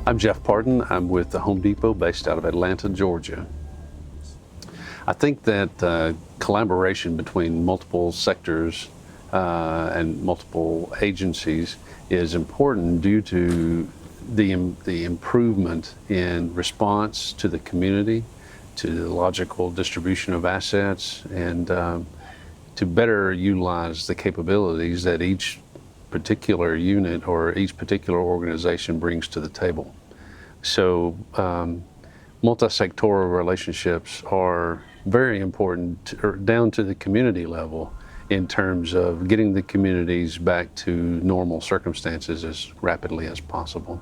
I'm Jeff Partin. I'm with the Home Depot based out of Atlanta, Georgia. I think that collaboration between multiple sectors and multiple agencies is important due to the improvement in response to the community, to the logical distribution of assets, and to better utilize the capabilities that each particular unit or each particular organization brings to the table. So multi-sectoral relationships are very important down to the community level in terms of getting the communities back to normal circumstances as rapidly as possible.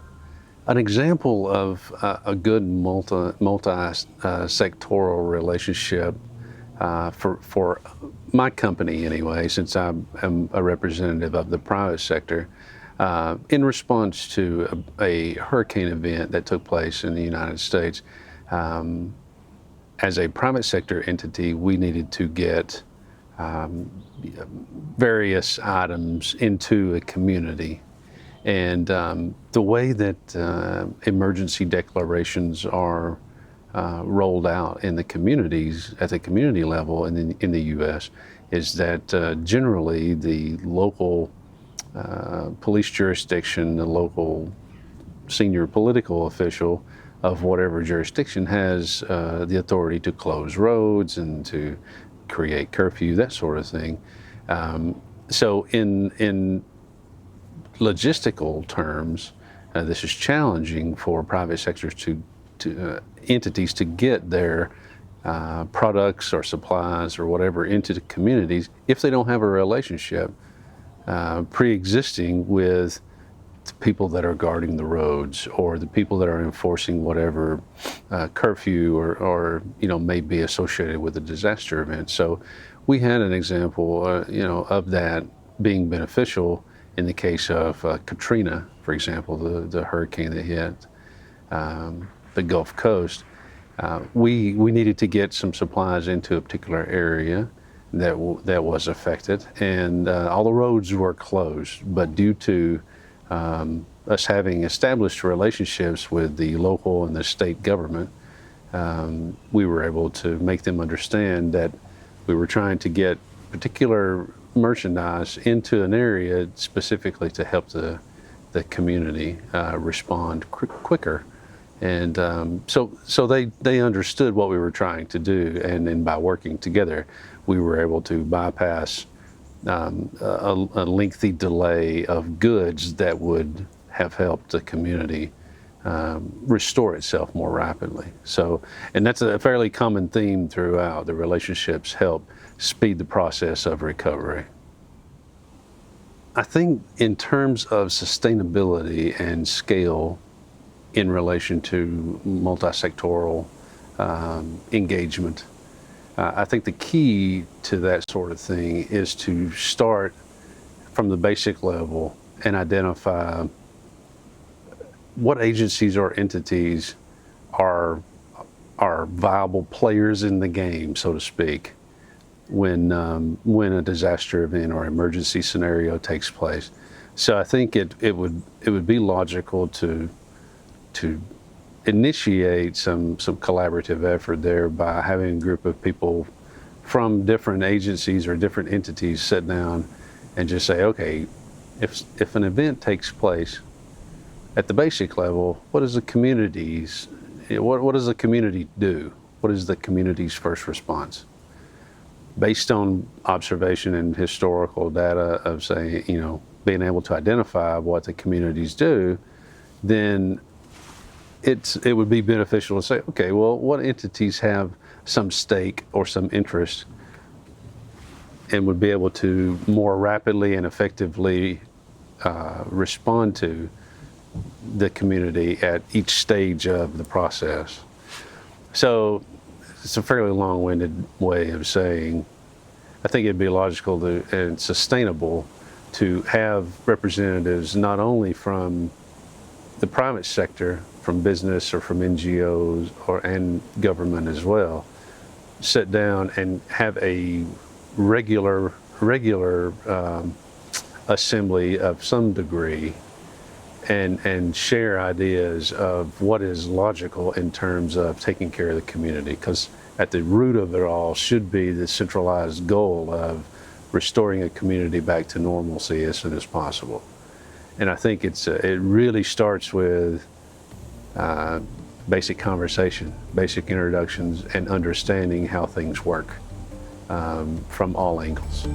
An example of a good multi-sectoral relationship for my company anyway, since I am a representative of the private sector, in response to a hurricane event that took place in the United States, as a private sector entity, we needed to get various items into a community. And the way that emergency declarations are rolled out in the communities, at the community level in the U.S., is that generally the local police jurisdiction, the local senior political official of whatever jurisdiction has the authority to close roads and to create curfew, that sort of thing. So in logistical terms, this is challenging for private sectors to entities to get their products or supplies or whatever into the communities if they don't have a relationship pre-existing with the people that are guarding the roads or the people that are enforcing whatever curfew or may be associated with a disaster event. So we had an example of that being beneficial in the case of Katrina, for example, the hurricane that hit the Gulf Coast. We needed to get some supplies into a particular area that was affected, and all the roads were closed. But due to us having established relationships with the local and the state government, we were able to make them understand that we were trying to get particular merchandise into an area specifically to help the community respond quicker. And so they understood what we were trying to do, and then by working together, we were able to bypass a lengthy delay of goods that would have helped the community restore itself more rapidly. So, and that's a fairly common theme throughout. The relationships help speed the process of recovery. I think in terms of sustainability and scale in relation to multi-sectoral engagement, I think the key to that sort of thing is to start from the basic level and identify what agencies or entities are viable players in the game, so to speak, when a disaster event or emergency scenario takes place. So I think it would be logical to initiate some collaborative effort there by having a group of people from different agencies or different entities sit down and just say, okay, if an event takes place at the basic level, what does the communities, what does the community do? What is the community's first response? Based on observation and historical data of saying, being able to identify what the communities do, then it would be beneficial to say, okay, well, what entities have some stake or some interest and would be able to more rapidly and effectively respond to the community at each stage of the process. So it's a fairly long-winded way of saying, I think it'd be logical and sustainable to have representatives not only from the private sector, from business or from NGOs and government as well, sit down and have a regular assembly of some degree and share ideas of what is logical in terms of taking care of the community, because at the root of it all should be the centralized goal of restoring a community back to normalcy as soon as possible. And I think it really starts with basic conversation, basic introductions, and understanding how things work from all angles.